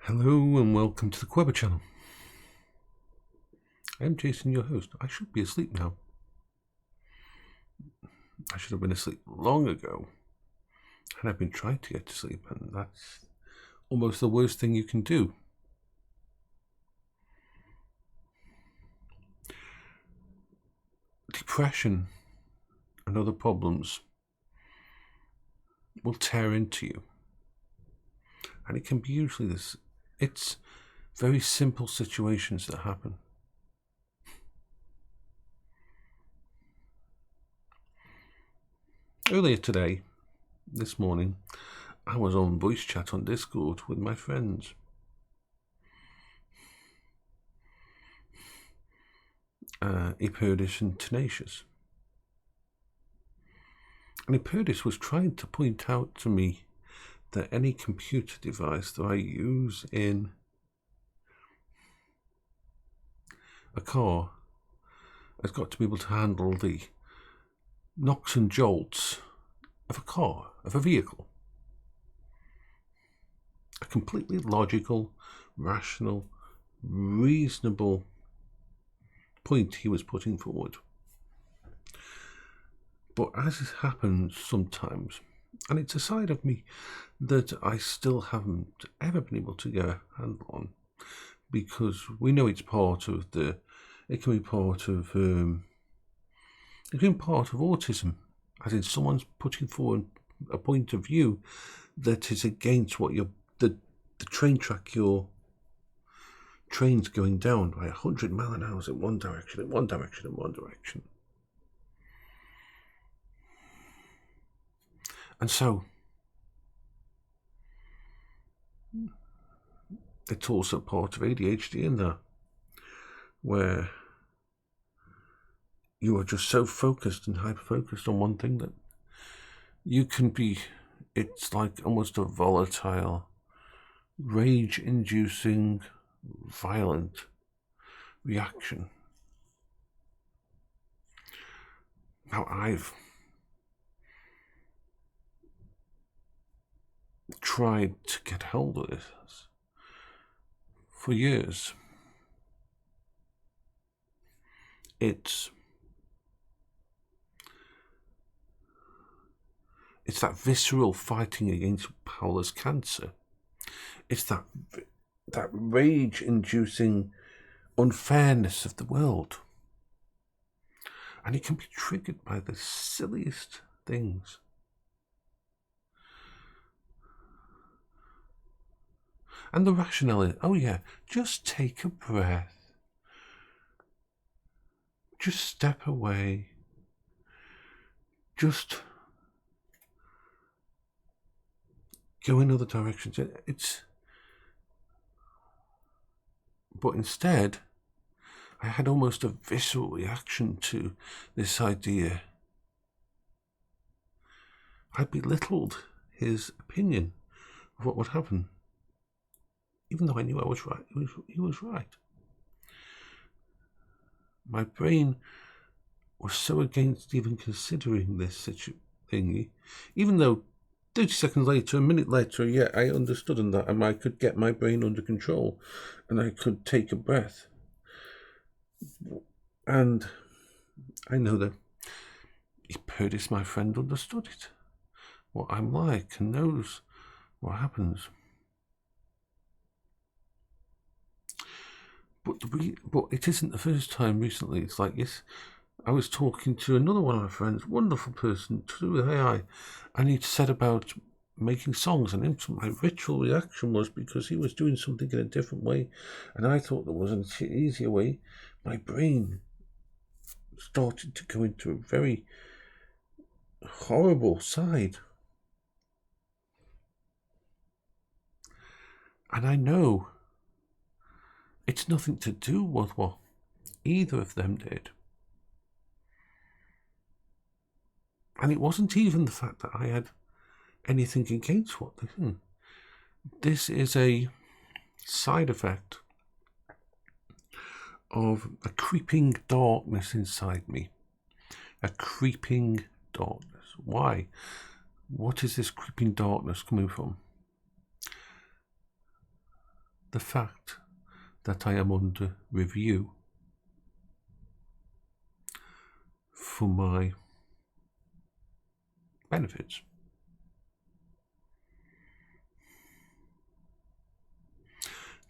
Hello and welcome to the Quebber channel. I'm Jason, your host. I should be asleep now. I should have been asleep long ago. And I've been trying to get to sleep, and that's almost the worst thing you can do. Depression and other problems will tear into you. And it can be usually this. It's very simple situations that happen. Earlier today, this morning, I was on voice chat on Discord with my friends. Eperdis and Tenacious. And Eperdis was trying to point out to me that any computer device that I use in a car has got to be able to handle the knocks and jolts of a car, of a vehicle. A completely logical, rational, reasonable point he was putting forward. But as it happens sometimes, and it's a side of me that I still haven't ever been able to get a handle on, because we know it can be part of autism, as in someone's putting forward a point of view that is against what the train track your train's going down by 100 miles an hour in one direction. And so it's also part of ADHD in there, where you are just so focused and hyper-focused on one thing that you can be, it's like almost a volatile, rage-inducing, violent reaction. Now, I've tried to get hold of this for years. It's that visceral fighting against Paola's cancer. It's that rage-inducing unfairness of the world. And it can be triggered by the silliest things. And the rationale is, oh yeah, just take a breath. Just step away. Just go in other directions. But instead, I had almost a visceral reaction to this idea. I belittled his opinion of what would happen, even though I knew I was right. He was right. My brain was so against even considering this thing, even though 30 seconds later, a minute later, yeah, I understood and that, and I could get my brain under control, and I could take a breath. And I know that Eperdis, my friend, understood it, what I'm like, and knows what happens. But it isn't the first time recently. It's like, yes, I was talking to another one of my friends, wonderful person, to do with AI, and he said about making songs, and my ritual reaction was, because he was doing something in a different way, and I thought there was an easier way, my brain started to go into a very horrible side. And I know it's nothing to do with what either of them did. And it wasn't even the fact that I had anything against what they did. This is a side effect of a creeping darkness inside me. A creeping darkness. Why? What is this creeping darkness coming from? the fact that I am under review for my benefits.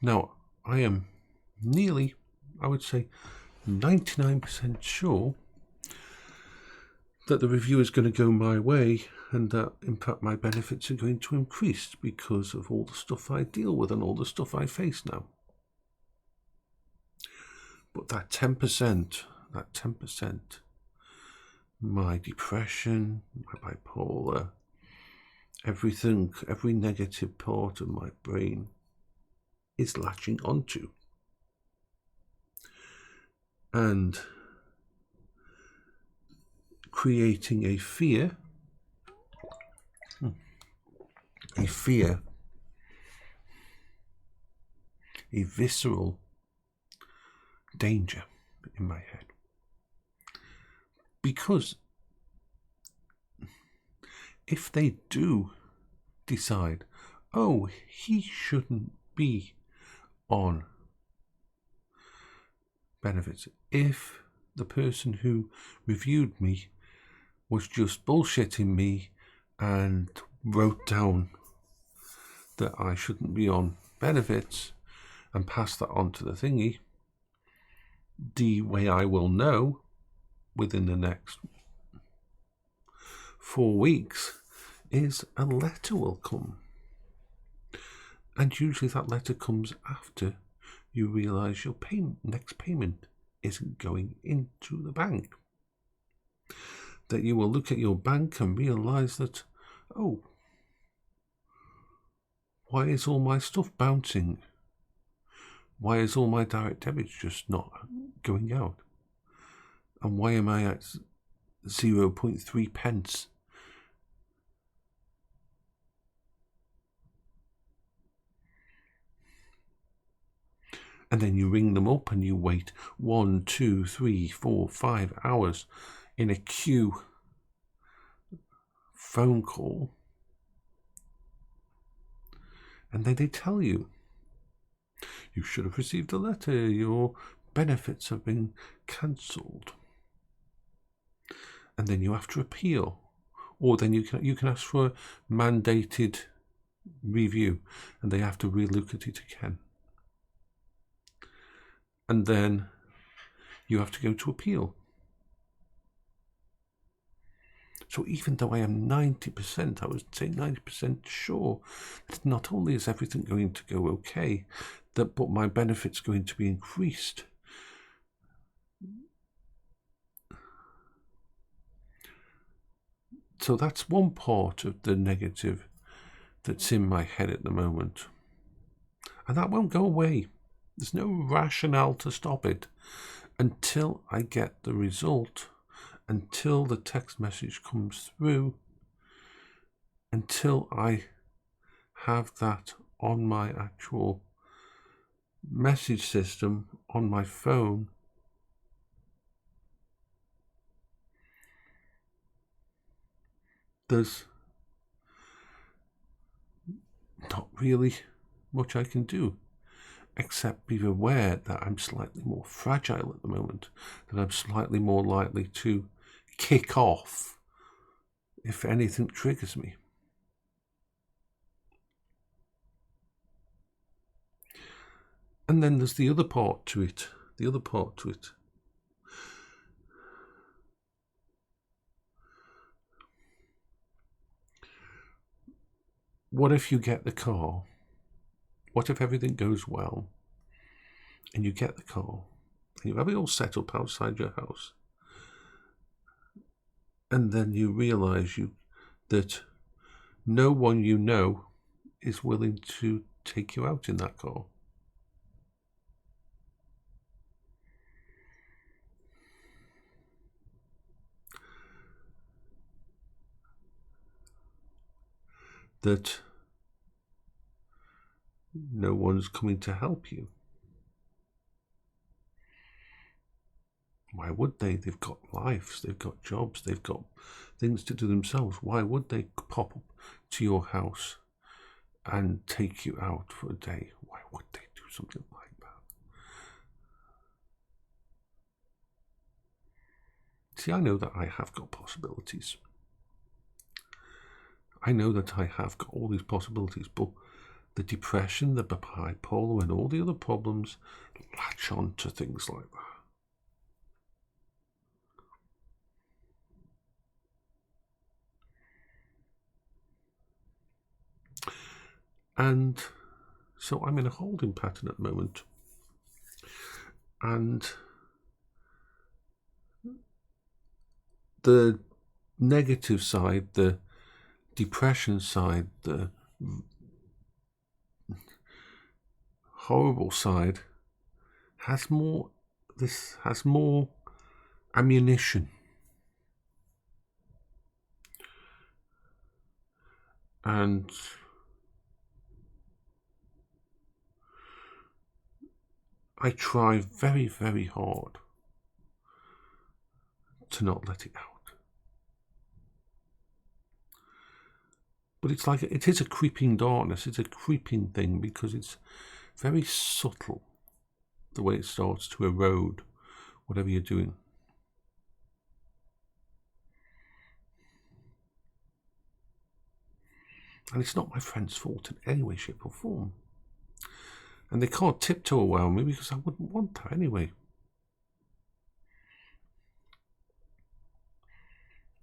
Now, I am nearly, I would say, 99% sure that the review is going to go my way and that, in fact, my benefits are going to increase because of all the stuff I deal with and all the stuff I face now. But that 10%, my depression, my bipolar, everything, every negative part of my brain is latching onto. And creating a fear, a visceral danger in my head. Because if they do decide, oh, he shouldn't be on benefits, if the person who reviewed me was just bullshitting me and wrote down that I shouldn't be on benefits and passed that on to the thingy, the way I will know within the next 4 weeks is a letter will come. And usually that letter comes after you realise your next payment isn't going into the bank. That you will look at your bank and realise that, oh, why is all my stuff bouncing? Why is all my direct debits just not going out? And why am I at 0.3 pence? And then you ring them up and you wait 1, 2, 3, 4, 5 hours in a queue phone call. And then they tell you, you should have received a letter, your benefits have been cancelled. And then you have to appeal. Or then you can ask for a mandated review and they have to relook at it again. And then you have to go to appeal. So even though I am 90%, I would say 90% sure that not only is everything going to go okay, but my benefits going to be increased. So that's one part of the negative that's in my head at the moment. And that won't go away. There's no rationale to stop it until I get the result, until the text message comes through, until I have that on my actual message system on my phone. There's not really much I can do, except be aware that I'm slightly more fragile at the moment, that I'm slightly more likely to kick off if anything triggers me. And then there's the other part to it. What if you get the car? What if everything goes well and you get the car and you have it all set up outside your house, and then you realise that no one you know is willing to take you out in that car? That no one's coming to help you. Why would they? They've got lives, they've got jobs, they've got things to do themselves. Why would they pop up to your house and take you out for a day? Why would they through something like that. See, I know that I have got possibilities. I know that I have got all these possibilities, but the depression, the bipolar, and all the other problems latch on to things like that. And so I'm in a holding pattern at the moment. And the negative side, the depression side, the horrible side has more ammunition. And I try very, very hard to not let it out. But it's like, it is a creeping darkness. It's a creeping thing because it's very subtle, the way it starts to erode whatever you're doing. And it's not my friend's fault in any way, shape or form. And they can't tiptoe around me because I wouldn't want that anyway.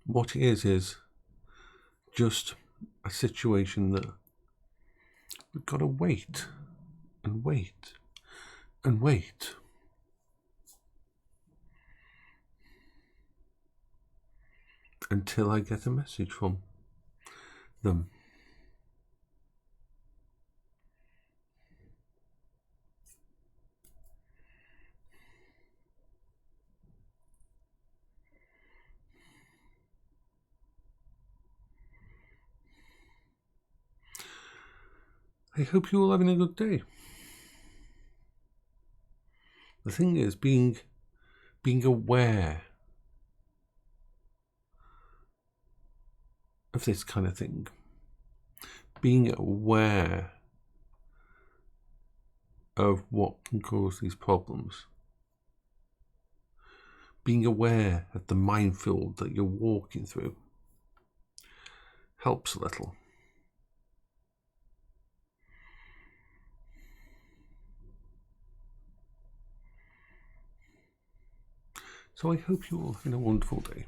What it is just a situation that we've got to wait and wait and wait. Until I get a message from them. I hope you're all having a good day. The thing is, being aware of this kind of thing, being aware of what can cause these problems, being aware of the minefield that you're walking through helps a little. So I hope you all have a wonderful day.